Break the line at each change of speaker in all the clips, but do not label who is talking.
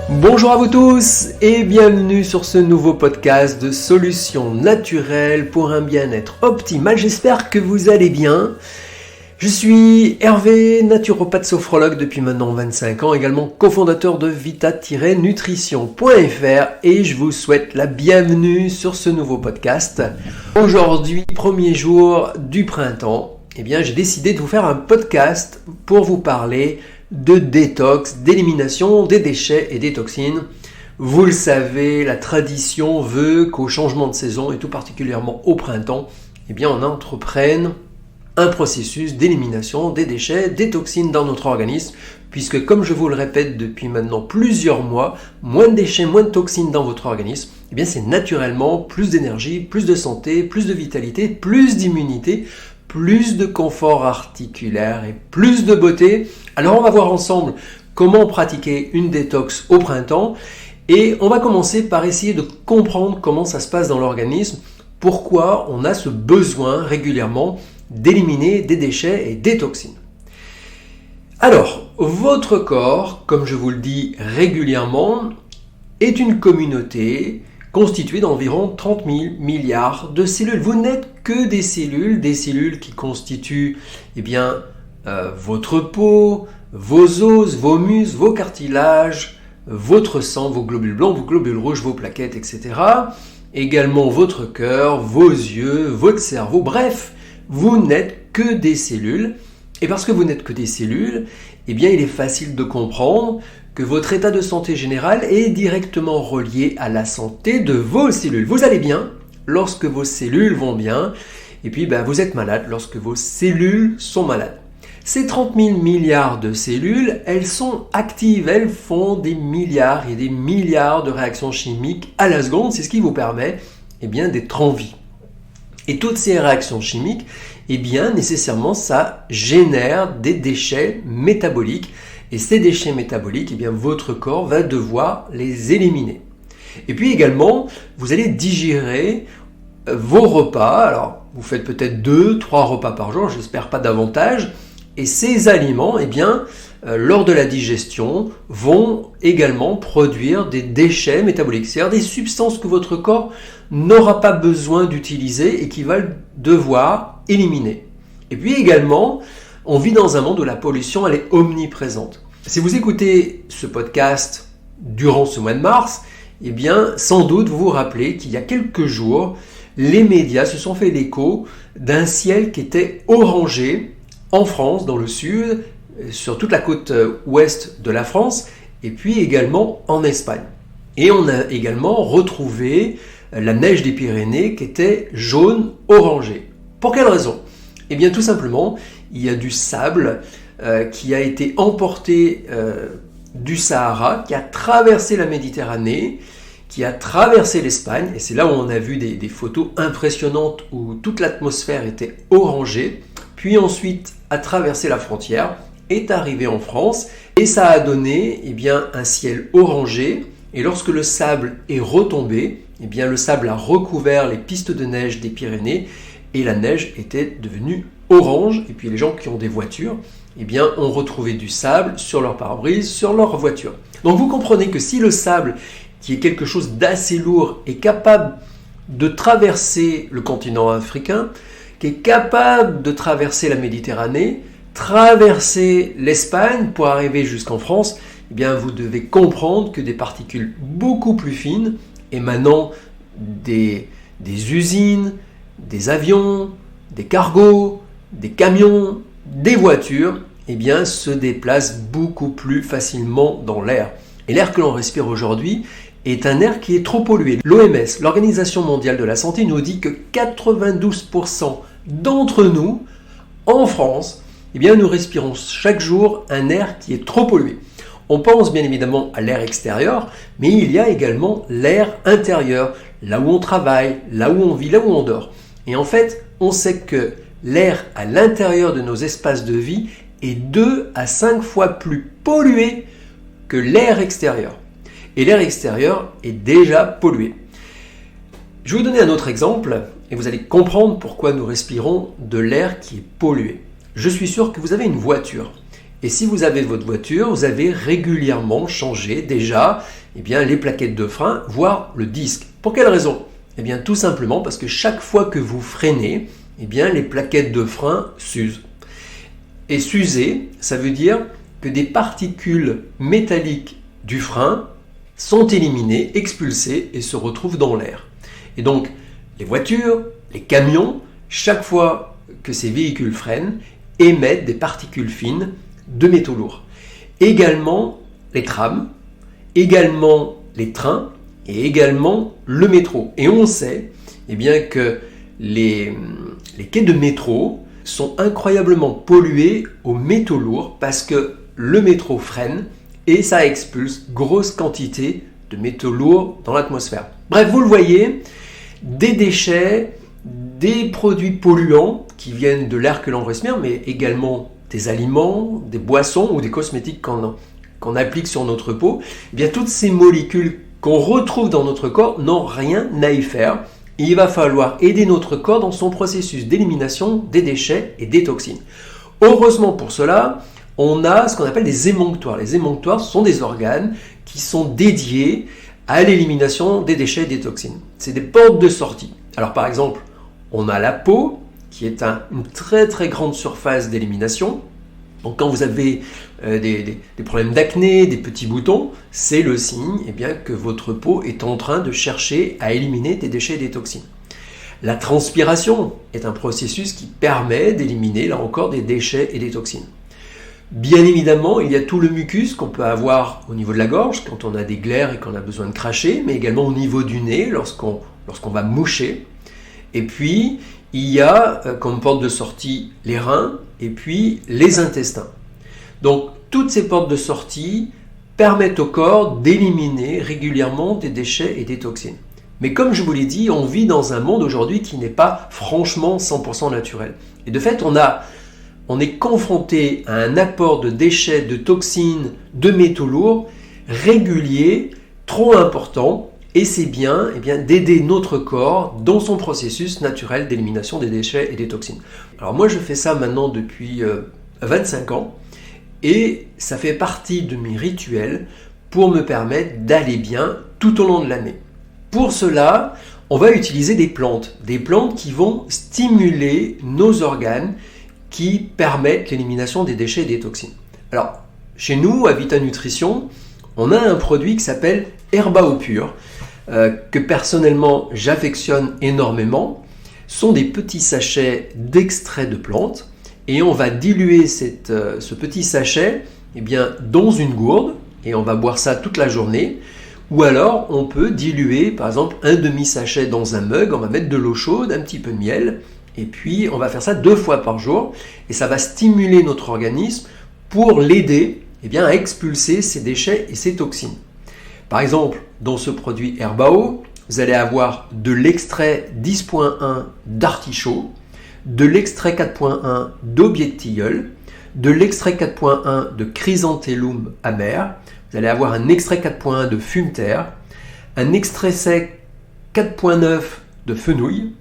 Bonjour à vous tous et bienvenue sur ce nouveau podcast de solutions naturelles pour un bien-être optimal. J'espère que vous allez bien. Je suis Hervé, naturopathe sophrologue depuis maintenant 25 ans, également cofondateur de vita-nutrition.fr et je vous souhaite la bienvenue sur ce nouveau podcast. Aujourd'hui, premier jour du printemps, j'ai décidé de vous faire un podcast pour vous parler de détox, d'élimination des déchets et des toxines. Vous le savez, la tradition veut qu'au changement de saison et tout particulièrement au printemps, on entreprenne un processus d'élimination des déchets, des toxines dans notre organisme, puisque comme je vous le répète depuis maintenant plusieurs mois, moins de déchets, moins de toxines dans votre organisme, c'est naturellement plus d'énergie, plus de santé, plus de vitalité, plus d'immunité, plus de confort articulaire et plus de beauté. Alors on va voir ensemble comment pratiquer une détox au printemps et on va commencer par essayer de comprendre comment ça se passe dans l'organisme, pourquoi on a ce besoin régulièrement d'éliminer des déchets et des toxines. Alors, votre corps, comme je vous le dis régulièrement, est une communauté constituée d'environ 30 000 milliards de cellules. Vous n'êtes que des cellules qui constituent votre peau, vos os, vos muscles, vos cartilages, votre sang, vos globules blancs, vos globules rouges, vos plaquettes, etc. Également votre cœur, vos yeux, votre cerveau, bref, vous n'êtes que des cellules. Et parce que vous n'êtes que des cellules, il est facile de comprendre que votre état de santé général est directement relié à la santé de vos cellules. Vous allez bien lorsque vos cellules vont bien, et puis vous êtes malade lorsque vos cellules sont malades. Ces 30 000 milliards de cellules, elles sont actives, elles font des milliards et des milliards de réactions chimiques à la seconde, c'est ce qui vous permet d'être en vie. Et toutes ces réactions chimiques, nécessairement, ça génère des déchets métaboliques. Et ces déchets métaboliques, votre corps va devoir les éliminer. Et puis également, vous allez digérer vos repas. Alors, vous faites peut-être 2-3 repas par jour, j'espère pas davantage. Et ces aliments, lors de la digestion, vont également produire des déchets métaboliques, c'est-à-dire des substances que votre corps n'aura pas besoin d'utiliser et qu'il va devoir éliminer. Et puis également, on vit dans un monde où la pollution elle est omniprésente. Si vous écoutez ce podcast durant ce mois de mars, sans doute vous vous rappelez qu'il y a quelques jours, les médias se sont fait l'écho d'un ciel qui était orangé en France, dans le sud, sur toute la côte ouest de la France, et puis également en Espagne. Et on a également retrouvé la neige des Pyrénées qui était jaune-orangée. Pour quelle raison ? Tout simplement, il y a du sable qui a été emporté du Sahara, qui a traversé la Méditerranée, qui a traversé l'Espagne, et c'est là où on a vu des photos impressionnantes où toute l'atmosphère était orangée, puis ensuite a traversé la frontière, est arrivé en France, et ça a donné un ciel orangé, et lorsque le sable est retombé, le sable a recouvert les pistes de neige des Pyrénées, et la neige était devenue orange, et puis les gens qui ont des voitures, ont retrouvé du sable sur leur pare-brise, sur leur voiture. Donc vous comprenez que si le sable, qui est quelque chose d'assez lourd, est capable de traverser le continent africain, qui est capable de traverser la Méditerranée, traverser l'Espagne pour arriver jusqu'en France, vous devez comprendre que des particules beaucoup plus fines, émanant des usines, des avions, des cargos, des camions, des voitures, se déplacent beaucoup plus facilement dans l'air. Et l'air que l'on respire aujourd'hui est un air qui est trop pollué. L'OMS, l'Organisation mondiale de la santé, nous dit que 92% d'entre nous, en France, nous respirons chaque jour un air qui est trop pollué. On pense bien évidemment à l'air extérieur, mais il y a également l'air intérieur, là où on travaille, là où on vit, là où on dort. Et en fait, on sait que l'air à l'intérieur de nos espaces de vie est 2 à 5 fois plus pollué que l'air extérieur. Et l'air extérieur est déjà pollué. Je vais vous donner un autre exemple et vous allez comprendre pourquoi nous respirons de l'air qui est pollué. Je suis sûr que vous avez une voiture Et si vous avez votre voiture, vous avez régulièrement changé déjà les plaquettes de frein, voire le disque. Pour quelle raison? Tout simplement parce que chaque fois que vous freinez, les plaquettes de frein s'usent. Et s'user, ça veut dire que des particules métalliques du frein sont éliminées, expulsées et se retrouvent dans l'air. Et donc, les voitures, les camions, chaque fois que ces véhicules freinent, émettent des particules fines de métaux lourds. Également les trams, également les trains et également le métro. Et on sait que les quais de métro sont incroyablement pollués aux métaux lourds parce que le métro freine et ça expulse grosse quantité de métaux lourds dans l'atmosphère. Bref, vous le voyez, des déchets, des produits polluants qui viennent de l'air que l'on respire, mais également des aliments, des boissons ou des cosmétiques qu'on applique sur notre peau, toutes ces molécules qu'on retrouve dans notre corps n'ont rien à y faire. Il va falloir aider notre corps dans son processus d'élimination des déchets et des toxines. Heureusement pour cela, on a ce qu'on appelle des émonctoires. Les émonctoires sont des organes qui sont dédiés à l'élimination des déchets et des toxines. C'est des portes de sortie. Alors par exemple, on a la peau qui est une très très grande surface d'élimination. Donc quand vous avez des problèmes d'acné, des petits boutons, c'est le signe que votre peau est en train de chercher à éliminer des déchets et des toxines. La transpiration est un processus qui permet d'éliminer, là encore, des déchets et des toxines. Bien évidemment, il y a tout le mucus qu'on peut avoir au niveau de la gorge quand on a des glaires et qu'on a besoin de cracher, mais également au niveau du nez lorsqu'on va moucher. Et puis, il y a comme porte de sortie les reins et puis les intestins. Donc, toutes ces portes de sortie permettent au corps d'éliminer régulièrement des déchets et des toxines. Mais comme je vous l'ai dit, on vit dans un monde aujourd'hui qui n'est pas franchement 100% naturel. Et de fait, on est confronté à un apport de déchets, de toxines, de métaux lourds réguliers, trop important. Et c'est bien, d'aider notre corps dans son processus naturel d'élimination des déchets et des toxines. Alors moi, je fais ça maintenant depuis 25 ans et ça fait partie de mes rituels pour me permettre d'aller bien tout au long de l'année. Pour cela, on va utiliser des plantes qui vont stimuler nos organes qui permettent l'élimination des déchets et des toxines. Alors, chez nous, à Vita Nutrition, on a un produit qui s'appelle Herbao Pur, que personnellement j'affectionne énormément. Ce sont des petits sachets d'extrait de plantes et on va diluer ce petit sachet dans une gourde et on va boire ça toute la journée. Ou alors on peut diluer par exemple un demi-sachet dans un mug, on va mettre de l'eau chaude, un petit peu de miel et puis on va faire ça 2 fois par jour et ça va stimuler notre organisme pour l'aider à expulser ces déchets et ces toxines. Par exemple, dans ce produit Herbao, vous allez avoir de l'extrait 10.1 d'artichaut, de l'extrait 4.1 d'aubier de tilleul, de l'extrait 4.1 de chrysanthellum amer, vous allez avoir un extrait 4.1 de fumeterre, un extrait sec 4.9 de fenouil,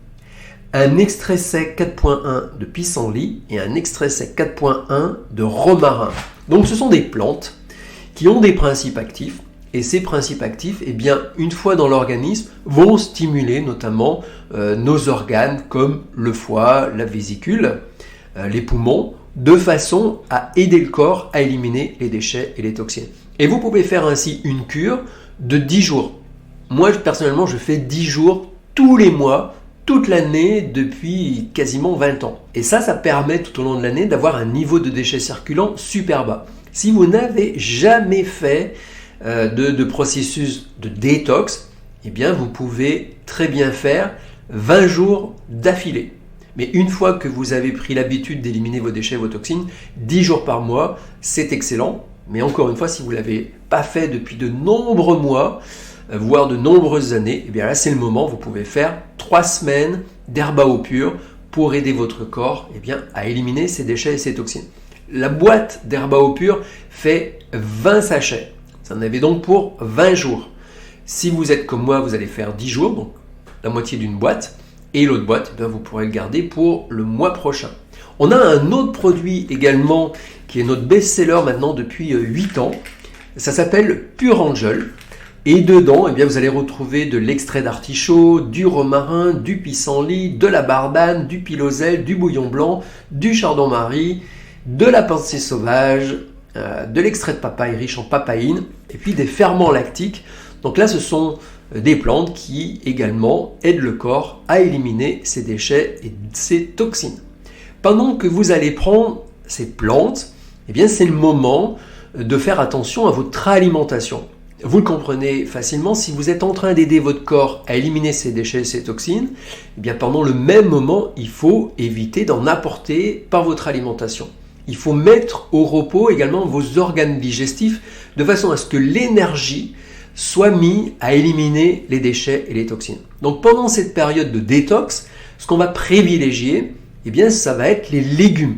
un extrait sec 4.1 de pissenlit et un extrait sec 4.1 de romarin. Donc ce sont des plantes qui ont des principes actifs. Et ces principes actifs, une fois dans l'organisme, vont stimuler notamment nos organes comme le foie, la vésicule, les poumons, de façon à aider le corps à éliminer les déchets et les toxines. Et vous pouvez faire ainsi une cure de 10 jours. Moi, personnellement, je fais 10 jours tous les mois, toute l'année, depuis quasiment 20 ans. Et ça permet tout au long de l'année d'avoir un niveau de déchets circulants super bas. Si vous n'avez jamais fait de processus de détox, vous pouvez très bien faire 20 jours d'affilée. Mais une fois que vous avez pris l'habitude d'éliminer vos déchets, vos toxines, 10 jours par mois, c'est excellent. Mais encore une fois, si vous ne l'avez pas fait depuis de nombreux mois, voire de nombreuses années, là c'est le moment, vous pouvez faire 3 semaines d'Herbao Pur pour aider votre corps à éliminer ces déchets et ces toxines. La boîte d'Herbao Pur fait 20 sachets. Vous en avez donc pour 20 jours. Si vous êtes comme moi, vous allez faire 10 jours, donc la moitié d'une boîte. Et l'autre boîte, vous pourrez le garder pour le mois prochain. On a un autre produit également qui est notre best-seller maintenant depuis 8 ans. Ça s'appelle Pure Angel. Et dedans, vous allez retrouver de l'extrait d'artichaut, du romarin, du pissenlit, de la barbane, du pilosel, du bouillon blanc, du chardon-marie, de la pensée sauvage, de l'extrait de papaye riche en papaïne, et puis des ferments lactiques. Donc là, ce sont des plantes qui également aident le corps à éliminer ses déchets et ses toxines. Pendant que vous allez prendre ces plantes, c'est le moment de faire attention à votre alimentation. Vous le comprenez facilement, si vous êtes en train d'aider votre corps à éliminer ses déchets et ses toxines, pendant le même moment, il faut éviter d'en apporter par votre alimentation. Il faut mettre au repos également vos organes digestifs de façon à ce que l'énergie soit mise à éliminer les déchets et les toxines. Donc pendant cette période de détox, ce qu'on va privilégier, ça va être les légumes.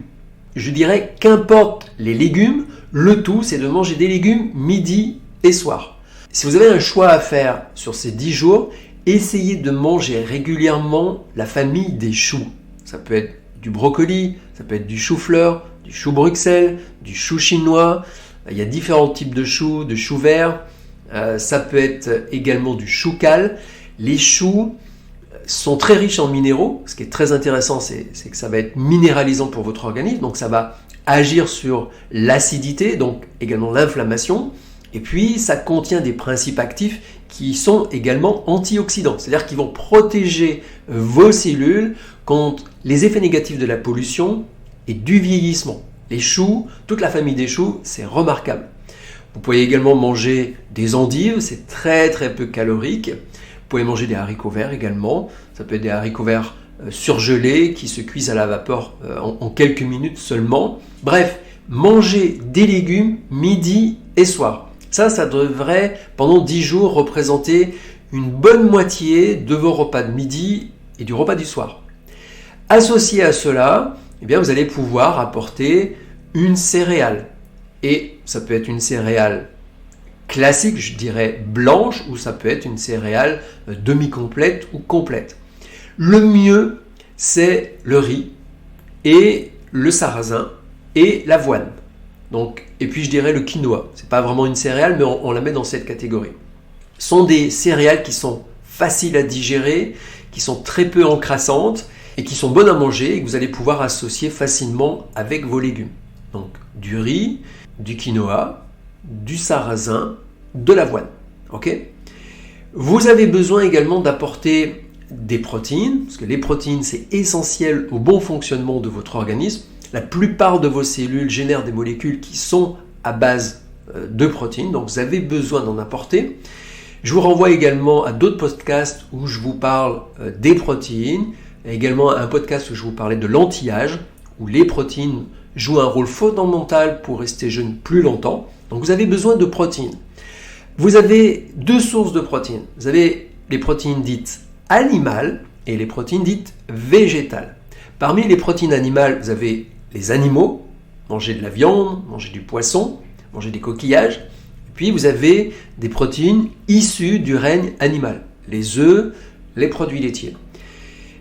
Je dirais qu'importe les légumes, le tout c'est de manger des légumes midi et soir. Si vous avez un choix à faire sur ces 10 jours, essayez de manger régulièrement la famille des choux. Ça peut être du brocoli, ça peut être du chou-fleur, du chou Bruxelles, du chou chinois. Il y a différents types de choux verts. Ça peut être également du chou cal. Les choux sont très riches en minéraux. Ce qui est très intéressant, c'est que ça va être minéralisant pour votre organisme. Donc ça va agir sur l'acidité, donc également l'inflammation. Et puis, ça contient des principes actifs qui sont également antioxydants, c'est-à-dire qu'ils vont protéger vos cellules contre les effets négatifs de la pollution et du vieillissement. Les choux, toute la famille des choux, c'est remarquable. Vous pouvez également manger des endives, c'est très très peu calorique. Vous pouvez manger des haricots verts également. Ça peut être des haricots verts surgelés qui se cuisent à la vapeur en quelques minutes seulement. Bref, mangez des légumes midi et soir. Ça devrait, pendant 10 jours, représenter une bonne moitié de vos repas de midi et du repas du soir. Associé à cela, vous allez pouvoir apporter une céréale. Et ça peut être une céréale classique, je dirais blanche, ou ça peut être une céréale demi-complète ou complète. Le mieux, c'est le riz et le sarrasin et l'avoine. Et puis je dirais le quinoa. C'est pas vraiment une céréale, mais on la met dans cette catégorie. Ce sont des céréales qui sont faciles à digérer, qui sont très peu encrassantes et qui sont bonnes à manger et que vous allez pouvoir associer facilement avec vos légumes. Donc du riz, du quinoa, du sarrasin, de l'avoine. Vous avez besoin également d'apporter des protéines, parce que les protéines c'est essentiel au bon fonctionnement de votre organisme. La plupart de vos cellules génèrent des molécules qui sont à base de protéines, donc vous avez besoin d'en apporter. Je vous renvoie également à d'autres podcasts où je vous parle des protéines, et également à un podcast où je vous parlais de l'anti-âge, où les protéines jouent un rôle fondamental pour rester jeune plus longtemps. Donc vous avez besoin de protéines. Vous avez 2 sources de protéines. Vous avez les protéines dites animales et les protéines dites végétales. Parmi les protéines animales, vous avez les animaux, manger de la viande, manger du poisson, manger des coquillages. Et puis vous avez des protéines issues du règne animal, les œufs, les produits laitiers.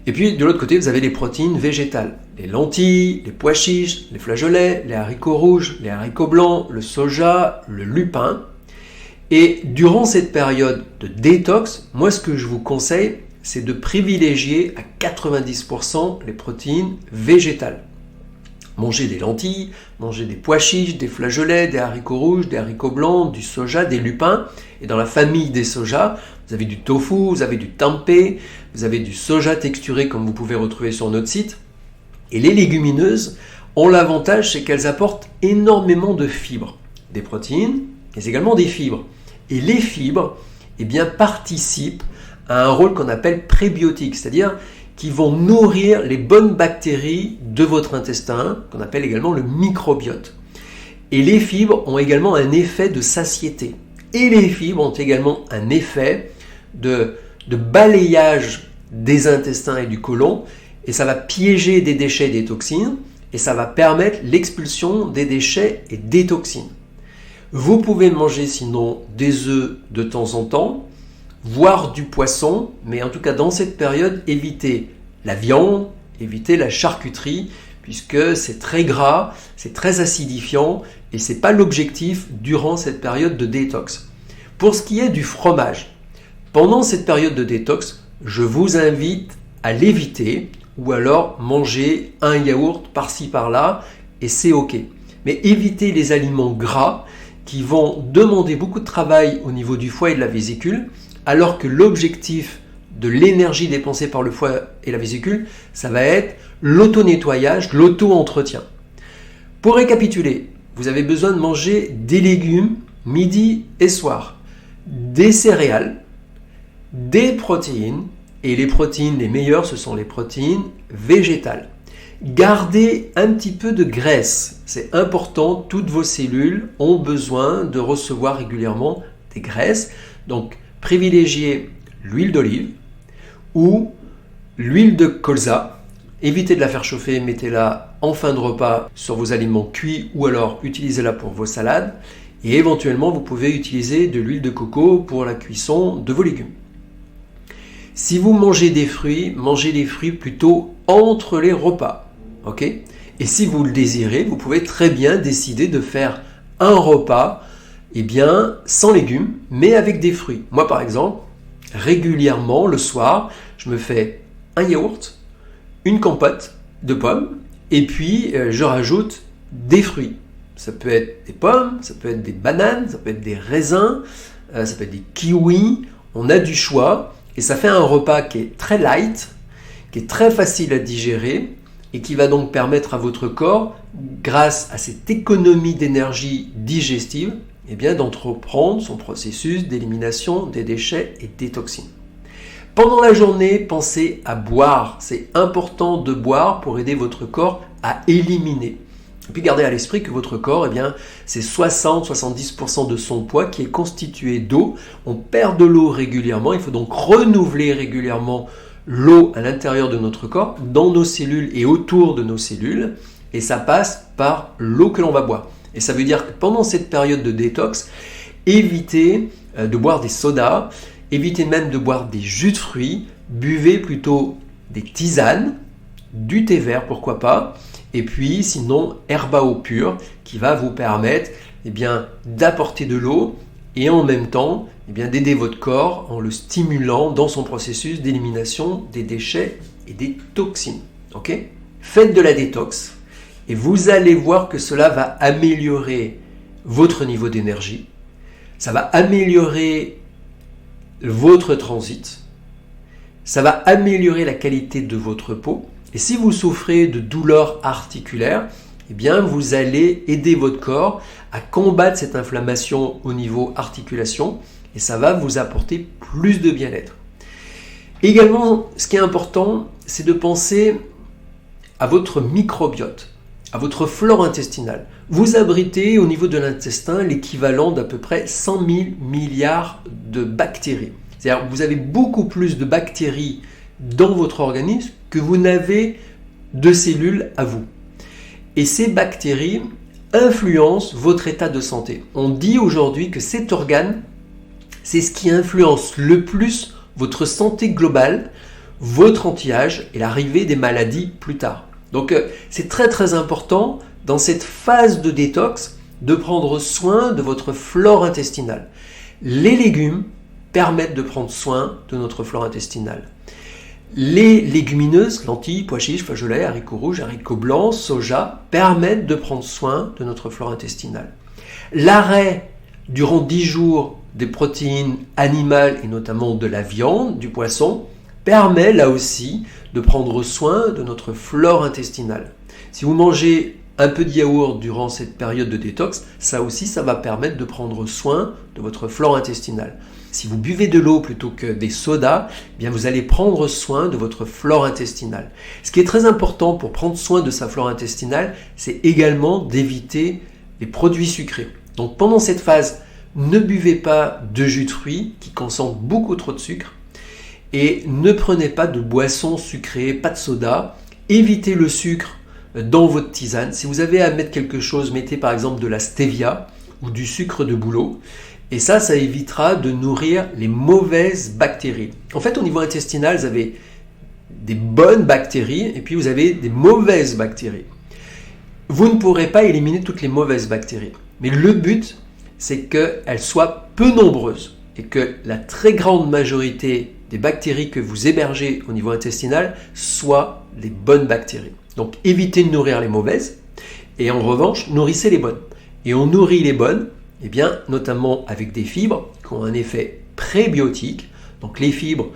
Et puis de l'autre côté, vous avez les protéines végétales, les lentilles, les pois chiches, les flageolets, les haricots rouges, les haricots blancs, le soja, le lupin. Et durant cette période de détox, moi ce que je vous conseille, c'est de privilégier à 90% les protéines végétales. Mangez des lentilles, mangez des pois chiches, des flageolets, des haricots rouges, des haricots blancs, du soja, des lupins. Et dans la famille des sojas, vous avez du tofu, vous avez du tempeh, vous avez du soja texturé comme vous pouvez retrouver sur notre site. Et les légumineuses ont l'avantage, c'est qu'elles apportent énormément de fibres, des protéines, mais également des fibres. Et les fibres, participent à un rôle qu'on appelle prébiotique, c'est-à-dire qui vont nourrir les bonnes bactéries de votre intestin, qu'on appelle également le microbiote. Et les fibres ont également un effet de satiété. Et les fibres ont également un effet de balayage des intestins et du côlon, et ça va piéger des déchets et des toxines, et ça va permettre l'expulsion des déchets et des toxines. Vous pouvez manger sinon des œufs de temps en temps, voire du poisson, mais en tout cas dans cette période, évitez la viande, évitez la charcuterie, puisque c'est très gras, c'est très acidifiant et ce n'est pas l'objectif durant cette période de détox. Pour ce qui est du fromage, pendant cette période de détox, je vous invite à l'éviter ou alors manger un yaourt par-ci par-là et c'est ok. Mais évitez les aliments gras qui vont demander beaucoup de travail au niveau du foie et de la vésicule, alors que l'objectif de l'énergie dépensée par le foie et la vésicule, ça va être l'auto-nettoyage, l'auto-entretien. Pour récapituler, vous avez besoin de manger des légumes midi et soir, des céréales, des protéines, et les protéines les meilleures, ce sont les protéines végétales. Gardez un petit peu de graisse, c'est important, toutes vos cellules ont besoin de recevoir régulièrement des graisses, donc privilégiez l'huile d'olive ou l'huile de colza. Évitez de la faire chauffer, mettez-la en fin de repas sur vos aliments cuits ou alors utilisez-la pour vos salades. Et éventuellement, vous pouvez utiliser de l'huile de coco pour la cuisson de vos légumes. Si vous mangez des fruits, mangez les fruits plutôt entre les repas. Ok ? Et si vous le désirez, vous pouvez très bien décider de faire un repas sans légumes, mais avec des fruits. Moi, par exemple, régulièrement, le soir, je me fais un yaourt, une compote de pommes, et puis je rajoute des fruits. Ça peut être des pommes, ça peut être des bananes, ça peut être des raisins, ça peut être des kiwis. On a du choix, et ça fait un repas qui est très light, qui est très facile à digérer, et qui va donc permettre à votre corps, grâce à cette économie d'énergie digestive, d'entreprendre son processus d'élimination des déchets et des toxines. Pendant la journée, pensez à boire. C'est important de boire pour aider votre corps à éliminer. Et puis gardez à l'esprit que votre corps, c'est 60-70% de son poids qui est constitué d'eau. On perd de l'eau régulièrement, il faut donc renouveler régulièrement l'eau à l'intérieur de notre corps, dans nos cellules et autour de nos cellules. Et ça passe par l'eau que l'on va boire. Et ça veut dire que pendant cette période de détox, évitez de boire des sodas, évitez même de boire des jus de fruits, buvez plutôt des tisanes, du thé vert pourquoi pas, et puis sinon Herbao pur qui va vous permettre d'apporter de l'eau et en même temps d'aider votre corps en le stimulant dans son processus d'élimination des déchets et des toxines. Ok ? Faites de la détox. Et vous allez voir que cela va améliorer votre niveau d'énergie, ça va améliorer votre transit, ça va améliorer la qualité de votre peau. Et si vous souffrez de douleurs articulaires, vous allez aider votre corps à combattre cette inflammation au niveau articulation et ça va vous apporter plus de bien-être. Également, ce qui est important, c'est de penser à votre microbiote, à votre flore intestinale. Vous abritez au niveau de l'intestin l'équivalent d'à peu près 100 000 milliards de bactéries. C'est-à-dire que vous avez beaucoup plus de bactéries dans votre organisme que vous n'avez de cellules à vous. Et ces bactéries influencent votre état de santé. On dit aujourd'hui que cet organe, c'est ce qui influence le plus votre santé globale, votre anti-âge et l'arrivée des maladies plus tard. Donc c'est très très important dans cette phase de détox de prendre soin de votre flore intestinale. Les légumes permettent de prendre soin de notre flore intestinale. Les légumineuses, lentilles, pois chiches, flageolets, haricots rouges, haricots blancs, soja, permettent de prendre soin de notre flore intestinale. L'arrêt durant 10 jours des protéines animales et notamment de la viande, du poisson, permet là aussi de prendre soin de notre flore intestinale. Si vous mangez un peu de yaourt durant cette période de détox, ça aussi, ça va permettre de prendre soin de votre flore intestinale. Si vous buvez de l'eau plutôt que des sodas, vous allez prendre soin de votre flore intestinale. Ce qui est très important pour prendre soin de sa flore intestinale, c'est également d'éviter les produits sucrés. Donc pendant cette phase, ne buvez pas de jus de fruits qui consomment beaucoup trop de sucre et ne prenez pas de boissons sucrées, pas de soda. Évitez le sucre dans votre tisane. Si vous avez à mettre quelque chose, mettez par exemple de la stevia ou du sucre de bouleau. Et ça évitera de nourrir les mauvaises bactéries. En fait, au niveau intestinal, vous avez des bonnes bactéries et puis vous avez des mauvaises bactéries. vous ne pourrez pas éliminer toutes les mauvaises bactéries. Mais le but, c'est qu'elles soient peu nombreuses et que la très grande majorité des bactéries que vous hébergez au niveau intestinal soient les bonnes bactéries. Donc évitez de nourrir les mauvaises et en revanche, nourrissez les bonnes. Et on nourrit les bonnes, eh bien, notamment avec des fibres qui ont un effet prébiotique. Donc les fibres,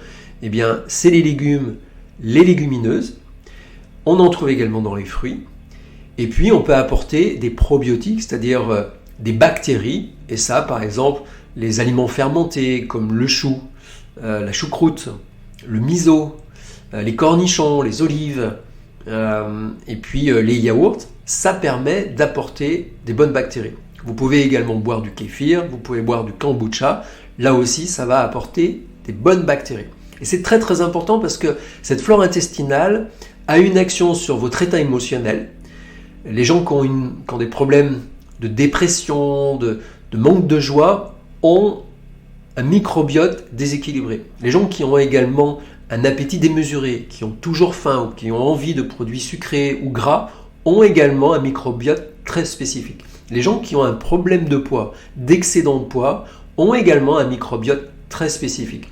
eh bien, c'est les légumes, les légumineuses. On en trouve également dans les fruits. Et puis, on peut apporter des probiotiques, c'est-à-dire des bactéries. Et ça, par exemple, les aliments fermentés comme le chou, la choucroute, le miso, les cornichons, les olives, et puis les yaourts, ça permet d'apporter des bonnes bactéries. Vous pouvez également boire du kéfir, vous pouvez boire du kombucha. Là aussi, ça va apporter des bonnes bactéries. Et c'est très très important parce que cette flore intestinale a une action sur votre état émotionnel. Les gens qui ont des problèmes de dépression, de manque de joie, ont un microbiote déséquilibré. Les gens qui ont également un appétit démesuré, qui ont toujours faim ou qui ont envie de produits sucrés ou gras, ont également un microbiote très spécifique. Les gens qui ont un problème de poids, d'excédent de poids, ont également un microbiote très spécifique.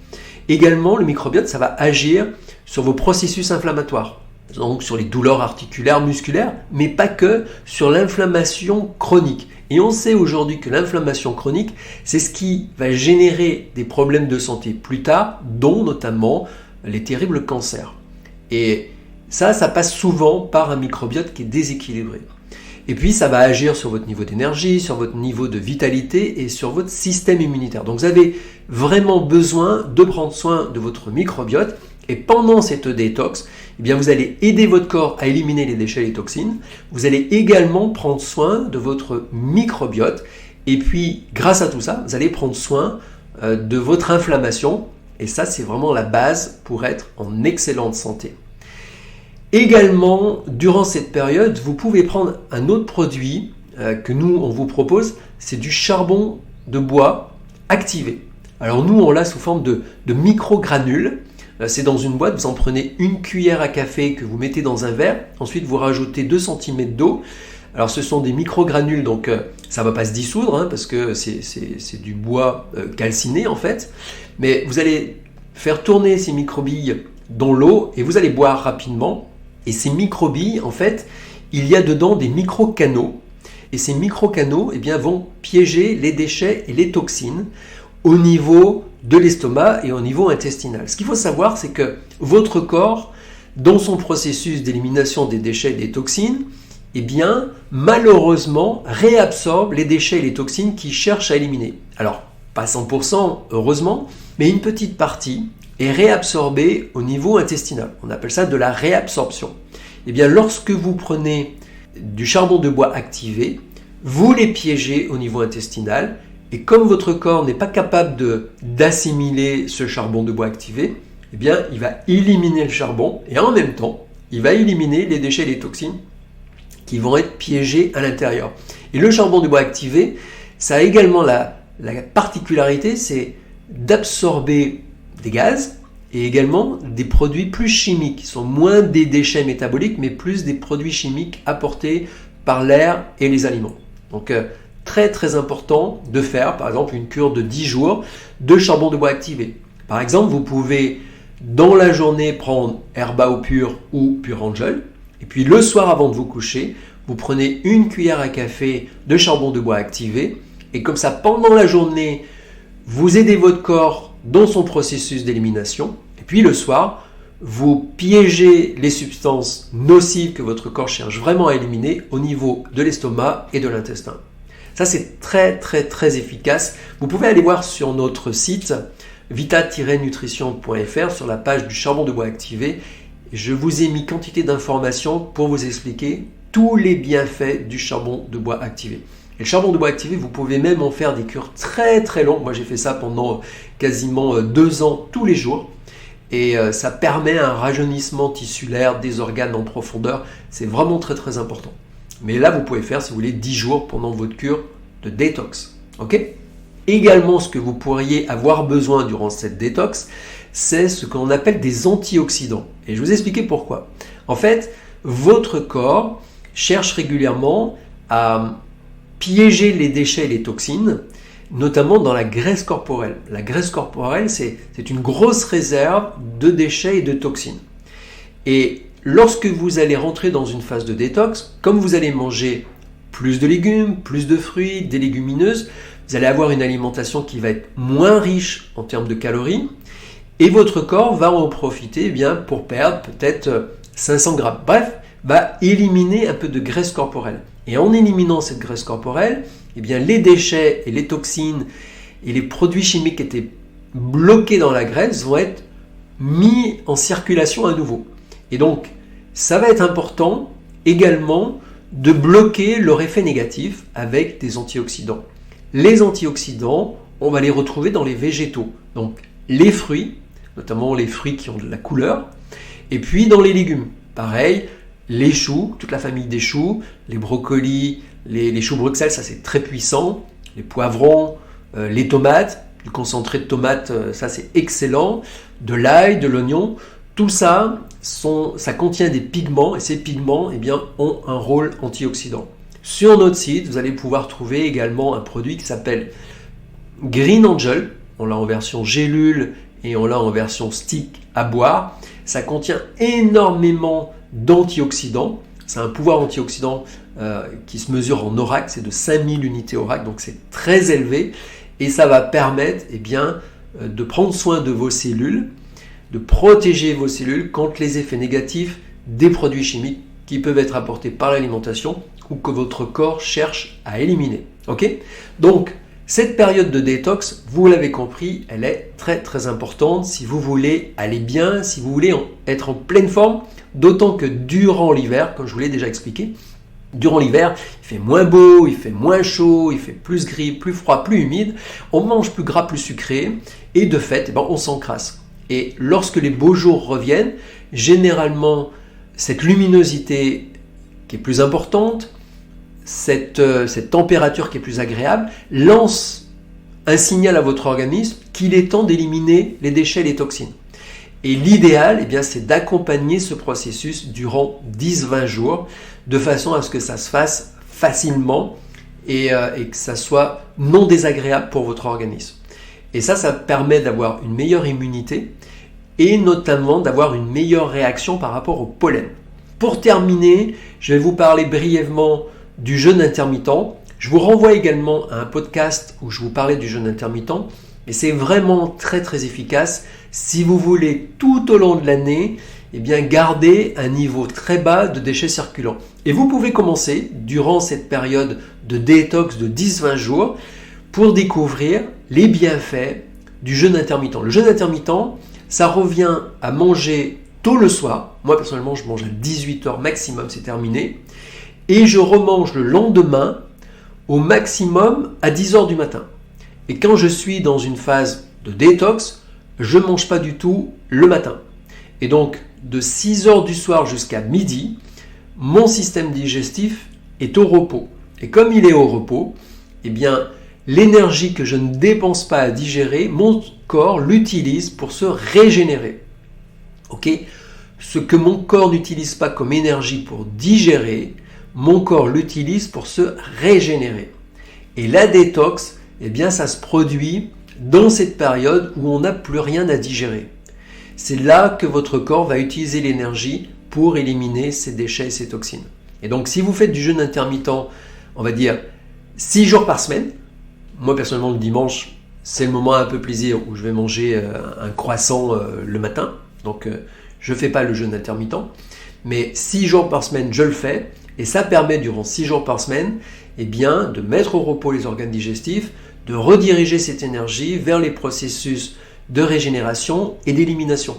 Également, le microbiote, ça va agir sur vos processus inflammatoires, donc sur les douleurs articulaires, musculaires, mais pas que, sur l'inflammation chronique. Et on sait aujourd'hui que l'inflammation chronique, c'est ce qui va générer des problèmes de santé plus tard, dont notamment les terribles cancers. Et ça passe souvent par un microbiote qui est déséquilibré. Et puis, ça va agir sur votre niveau d'énergie, sur votre niveau de vitalité et sur votre système immunitaire. Donc, vous avez vraiment besoin de prendre soin de votre microbiote. Et pendant cette détox, eh bien, vous allez aider votre corps à éliminer les déchets et les toxines. Vous allez également prendre soin de votre microbiote. Et puis, grâce à tout ça, vous allez prendre soin de votre inflammation. Et ça, c'est vraiment la base pour être en excellente santé. Également, durant cette période, vous pouvez prendre un autre produit que nous, on vous propose. C'est du charbon de bois activé. Alors nous, on l'a sous forme de microgranules. C'est dans une boîte, vous en prenez une cuillère à café que vous mettez dans un verre. Ensuite, vous rajoutez 2 cm d'eau. Alors ce sont des microgranules, donc ça ne va pas se dissoudre parce que c'est du bois calciné en fait. Mais vous allez faire tourner ces microbilles dans l'eau et vous allez boire rapidement. Et ces microbilles, en fait, il y a dedans des microcanaux. Et ces microcanaux eh bien, vont piéger les déchets et les toxines au niveau de l'estomac et au niveau intestinal. Ce qu'il faut savoir, c'est que votre corps, dans son processus d'élimination des déchets et des toxines, eh bien, malheureusement, réabsorbe les déchets et les toxines qu'il cherche à éliminer. Alors, pas 100%, heureusement, mais une petite partie est réabsorbée au niveau intestinal. On appelle ça de la réabsorption. Eh bien, lorsque vous prenez du charbon de bois activé, vous les piégez au niveau intestinal et comme votre corps n'est pas capable d'assimiler ce charbon de bois activé, eh bien, il va éliminer le charbon et en même temps, il va éliminer les déchets et les toxines qui vont être piégés à l'intérieur. Et le charbon de bois activé, ça a également la particularité, c'est d'absorber des gaz et également des produits plus chimiques qui sont moins des déchets métaboliques mais plus des produits chimiques apportés par l'air et les aliments. Donc très très important de faire par exemple une cure de 10 jours de charbon de bois activé. Par exemple, vous pouvez dans la journée prendre Herbao Pur ou Pure Angel et puis le soir avant de vous coucher, vous prenez une cuillère à café de charbon de bois activé et comme ça pendant la journée, vous aidez votre corps dans son processus d'élimination. Et puis le soir, vous piégez les substances nocives que votre corps cherche vraiment à éliminer au niveau de l'estomac et de l'intestin. Ça, c'est très très très efficace. Vous pouvez aller voir sur notre site vita-nutrition.fr sur la page du charbon de bois activé. Je vous ai mis quantité d'informations pour vous expliquer tous les bienfaits du charbon de bois activé. Et le charbon de bois activé, vous pouvez même en faire des cures très très longues. Moi, j'ai fait ça pendant quasiment 2 ans tous les jours. Et ça permet un rajeunissement tissulaire des organes en profondeur. C'est vraiment très très important. Mais là, vous pouvez faire, si vous voulez, 10 jours pendant votre cure de détox. Ok ? Également, ce que vous pourriez avoir besoin durant cette détox, c'est ce qu'on appelle des antioxydants. Et je vais vous expliquer pourquoi. En fait, votre corps cherche régulièrement à piéger les déchets et les toxines, notamment dans la graisse corporelle. La graisse corporelle, c'est une grosse réserve de déchets et de toxines. Et lorsque vous allez rentrer dans une phase de détox, comme vous allez manger plus de légumes, plus de fruits, des légumineuses, vous allez avoir une alimentation qui va être moins riche en termes de calories, et votre corps va en profiter pour perdre peut-être 500 grammes. Bref, va éliminer un peu de graisse corporelle. Et en éliminant cette graisse corporelle, les déchets et les toxines et les produits chimiques qui étaient bloqués dans la graisse vont être mis en circulation à nouveau. Et donc, ça va être important également de bloquer leur effet négatif avec des antioxydants. Les antioxydants, on va les retrouver dans les végétaux. Donc, les fruits, notamment les fruits qui ont de la couleur, et puis dans les légumes. Pareil, les choux, toute la famille des choux, les brocolis, les choux Bruxelles, ça c'est très puissant, les poivrons, les tomates, du concentré de tomates, ça c'est excellent, de l'ail, de l'oignon, tout ça, ça contient des pigments et ces pigments ont un rôle antioxydant. Sur notre site, vous allez pouvoir trouver également un produit qui s'appelle Green Angel, on l'a en version gélule et on l'a en version stick à boire. Ça contient énormément d'antioxydants. C'est un pouvoir antioxydant qui se mesure en ORAC, c'est de 5000 unités ORAC, donc c'est très élevé. Et ça va permettre de prendre soin de vos cellules, de protéger vos cellules contre les effets négatifs des produits chimiques qui peuvent être apportés par l'alimentation ou que votre corps cherche à éliminer. Ok ? Donc, cette période de détox, vous l'avez compris, elle est très très importante si vous voulez aller bien, si vous voulez être en pleine forme, d'autant que durant l'hiver, comme je vous l'ai déjà expliqué, durant l'hiver, il fait moins beau, il fait moins chaud, il fait plus gris, plus froid, plus humide, on mange plus gras, plus sucré, et de fait, on s'encrasse. Et lorsque les beaux jours reviennent, généralement, cette luminosité qui est plus importante, cette température qui est plus agréable, lance un signal à votre organisme qu'il est temps d'éliminer les déchets et les toxines. Et l'idéal, c'est d'accompagner ce processus durant 10-20 jours, de façon à ce que ça se fasse facilement et que ça soit non désagréable pour votre organisme. Et ça permet d'avoir une meilleure immunité et notamment d'avoir une meilleure réaction par rapport au pollen. Pour terminer, je vais vous parler brièvement du jeûne intermittent. Je vous renvoie également à un podcast où je vous parlais du jeûne intermittent. Et c'est vraiment très très efficace si vous voulez tout au long de l'année garder un niveau très bas de déchets circulants. Et vous pouvez commencer durant cette période de détox de 10-20 jours pour découvrir les bienfaits du jeûne intermittent. Le jeûne intermittent, ça revient à manger tôt le soir. Moi personnellement, je mange à 18h maximum, c'est terminé. Et je remange le lendemain au maximum à 10h du matin. Et quand je suis dans une phase de détox, je ne mange pas du tout le matin. Et donc, de 6h du soir jusqu'à midi, mon système digestif est au repos. Et comme il est au repos, l'énergie que je ne dépense pas à digérer, mon corps l'utilise pour se régénérer. Ok ? Ce que mon corps n'utilise pas comme énergie pour digérer, mon corps l'utilise pour se régénérer. Et la détox, ça se produit dans cette période où on n'a plus rien à digérer. C'est là que votre corps va utiliser l'énergie pour éliminer ces déchets et ces toxines. Et donc, si vous faites du jeûne intermittent, on va dire 6 jours par semaine, moi personnellement le dimanche, c'est le moment un peu plaisir où je vais manger un croissant le matin. Donc, je ne fais pas le jeûne intermittent, mais 6 jours par semaine, je le fais. Et ça permet durant 6 jours par semaine de mettre au repos les organes digestifs, de rediriger cette énergie vers les processus de régénération et d'élimination.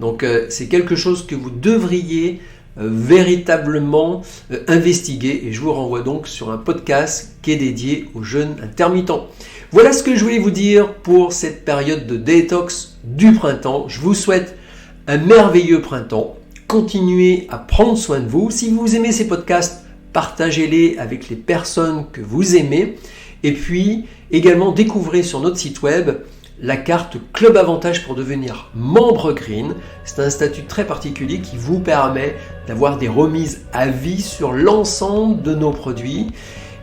Donc c'est quelque chose que vous devriez véritablement investiguer et je vous renvoie donc sur un podcast qui est dédié au jeûne intermittent. Voilà ce que je voulais vous dire pour cette période de détox du printemps. Je vous souhaite un merveilleux printemps. Continuez à prendre soin de vous. Si vous aimez ces podcasts, partagez-les avec les personnes que vous aimez. Et puis, également, découvrez sur notre site web la carte Club Avantage pour devenir membre Green. C'est un statut très particulier qui vous permet d'avoir des remises à vie sur l'ensemble de nos produits.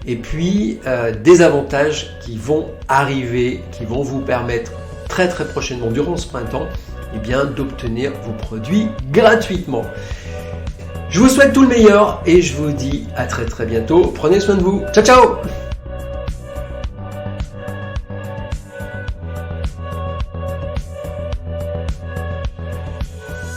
Et puis des avantages qui vont arriver, qui vont vous permettre très prochainement, durant ce printemps, d'obtenir vos produits gratuitement. Je vous souhaite tout le meilleur et je vous dis à très bientôt. Prenez soin de vous. Ciao ciao.